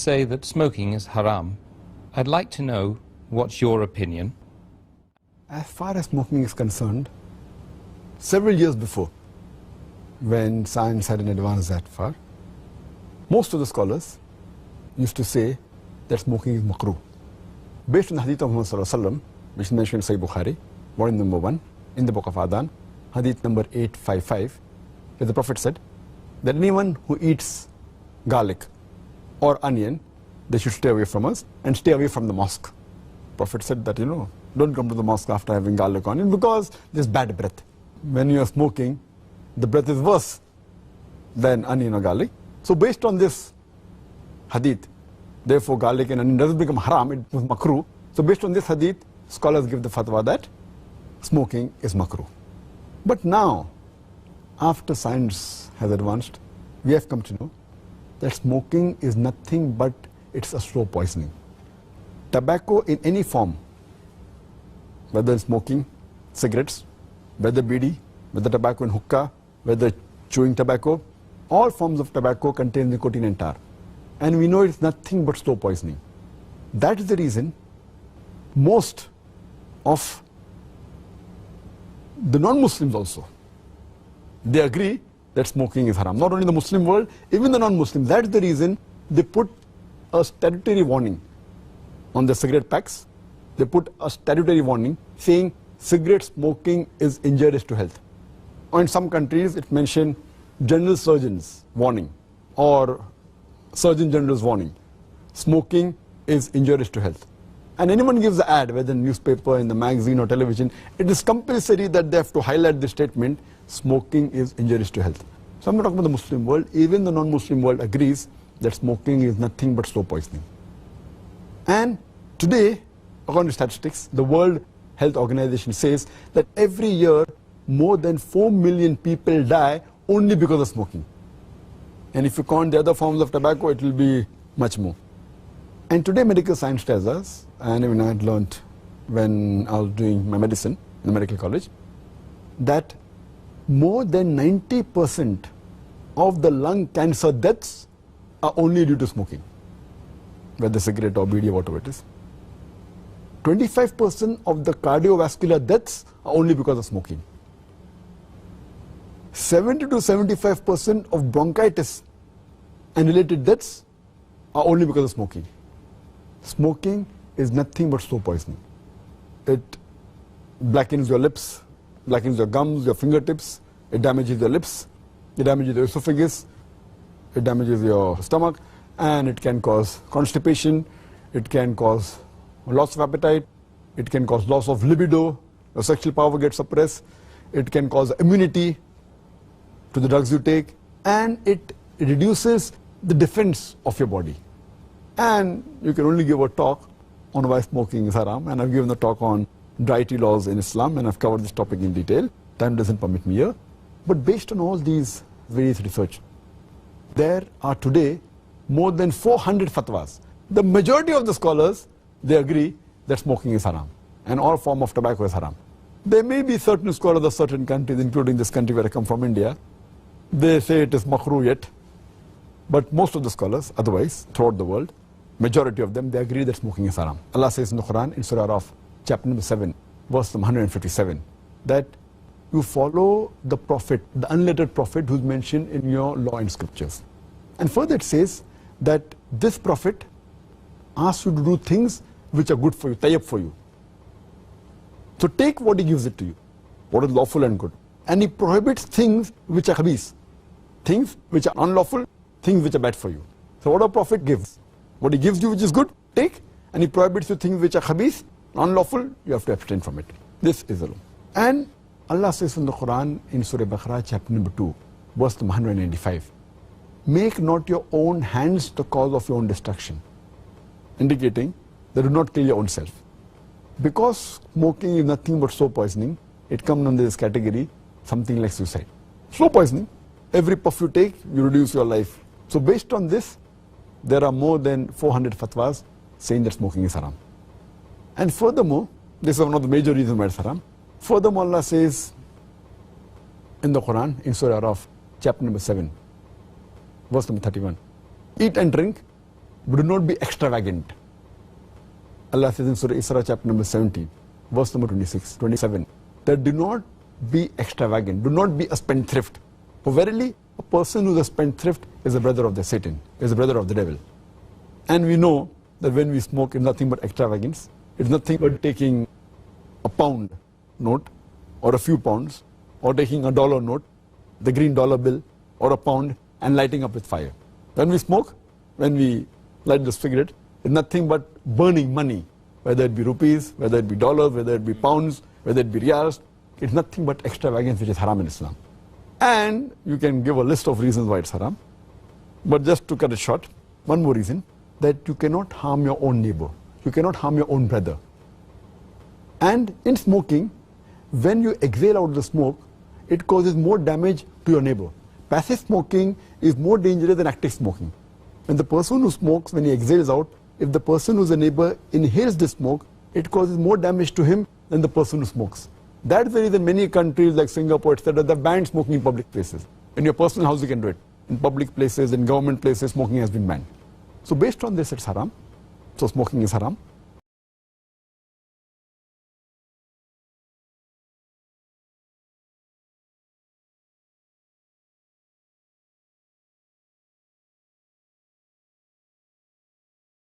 say that smoking is haram. I'd like to know what's your opinion. As far as smoking is concerned, several years before, when science hadn't advanced that far, most of the scholars used to say that smoking is makruh. Based on the hadith of Muhammad sallallahu alaihi wasallam, which is mentioned in Sahih Bukhari, volume number 1, in the book of Adhan, hadith number 855, where the Prophet said that anyone who eats garlic or onion, they should stay away from us and stay away from the mosque. Prophet said that, don't come to the mosque after having garlic or onion because there's bad breath. When you are smoking, the breath is worse than onion or garlic. So based on this hadith, therefore garlic and onion doesn't become haram, it was makruh. So based on this hadith, scholars give the fatwa that smoking is makruh. But now, after science has advanced, we have come to know that smoking is nothing but it's a slow poisoning. Tobacco in any form, whether smoking, cigarettes, whether bidi, whether tobacco in hookah, whether chewing tobacco, all forms of tobacco contain nicotine and tar. And we know it's nothing but slow poisoning. That is the reason most of the non-Muslims also, they agree that smoking is haram. Not only the Muslim world, even the non-Muslims. That's the reason they put a statutory warning on the cigarette packs. They put a statutory warning saying cigarette smoking is injurious to health. Or in some countries it mentioned general surgeon's warning or surgeon general's warning. Smoking is injurious to health. And anyone gives an ad, whether in newspaper, in the magazine or television, it is compulsory that they have to highlight the statement, smoking is injurious to health. So I'm not talking about the Muslim world, even the non-Muslim world agrees that smoking is nothing but slow poisoning. And today, according to statistics, the World Health Organization says that every year more than 4 million people die only because of smoking. And if you count the other forms of tobacco, it will be much more. And today medical science tells us, and even I had learned when I was doing my medicine in the medical college, that more than 90% of the lung cancer deaths are only due to smoking, whether cigarette or bidi or whatever it is. 25% of the cardiovascular deaths are only because of smoking. 70 to 75% of bronchitis and related deaths are only because of smoking. Smoking is nothing but slow poisoning. It blackens your lips, blackens your gums, your fingertips, it damages your lips, it damages your esophagus, it damages your stomach, and it can cause constipation, it can cause loss of appetite, it can cause loss of libido, your sexual power gets suppressed, it can cause immunity to the drugs you take, and it reduces the defense of your body. And you can only give a talk on why smoking is haram, and I've given a talk on dietary laws in Islam, and I've covered this topic in detail. Time doesn't permit me here. But based on all these various research, there are today more than 400 fatwas. The majority of the scholars, they agree that smoking is haram, and all form of tobacco is haram. There may be certain scholars of certain countries, including this country where I come from, India, they say it is makruh yet, but most of the scholars, otherwise, throughout the world, majority of them, they agree that smoking is haram. Allah says in the Quran, in Surah Araf, chapter number 7, verse number 157, that you follow the prophet, the unlettered prophet who's mentioned in your law and scriptures. And further it says that this prophet asks you to do things which are good for you, tayyib for you. So take what he gives it to you, what is lawful and good. And he prohibits things which are khabis, things which are unlawful, things which are bad for you. So what a prophet gives, what he gives you which is good, take, and he prohibits you things which are khabis, unlawful, you have to abstain from it. This is the law. And Allah says in the Quran, in Surah Baqarah, chapter number 2, verse number 195, make not your own hands the cause of your own destruction, indicating that do not kill your own self. Because smoking is nothing but slow poisoning, it comes under this category, something like suicide. Slow poisoning, every puff you take, you reduce your life. So based on this, there are more than 400 fatwas saying that smoking is haram. And furthermore, this is one of the major reasons why it's haram. Furthermore, Allah says in the Quran, in Surah Araf, chapter number 7, verse number 31, eat and drink but do not be extravagant. Allah says in Surah Isra chapter number 17, verse number 27, that do not be extravagant, do not be a spendthrift. For verily, a person who is a spendthrift is a brother of the Satan, is a brother of the devil. And we know that when we smoke, it's nothing but extravagance. It's nothing but taking a pound note or a few pounds, or taking a dollar note, the green dollar bill, or a pound, and lighting up with fire. When we smoke, when we light the cigarette, it's nothing but burning money, whether it be rupees, whether it be dollars, whether it be pounds, whether it be riyals. It's nothing but extravagance, which is haram in Islam. And you can give a list of reasons why it's haram. But just to cut it short, one more reason, that you cannot harm your own neighbor. You cannot harm your own brother. And in smoking, when you exhale out the smoke, it causes more damage to your neighbor. Passive smoking is more dangerous than active smoking. When the person who smokes, when he exhales out, if the person who's a neighbor inhales the smoke, it causes more damage to him than the person who smokes. That's the reason many countries like Singapore, etc., they ban smoking in public places. In your personal house, you can do it. In public places, in government places, smoking has been banned. So based on this, it's haram. So smoking is haram.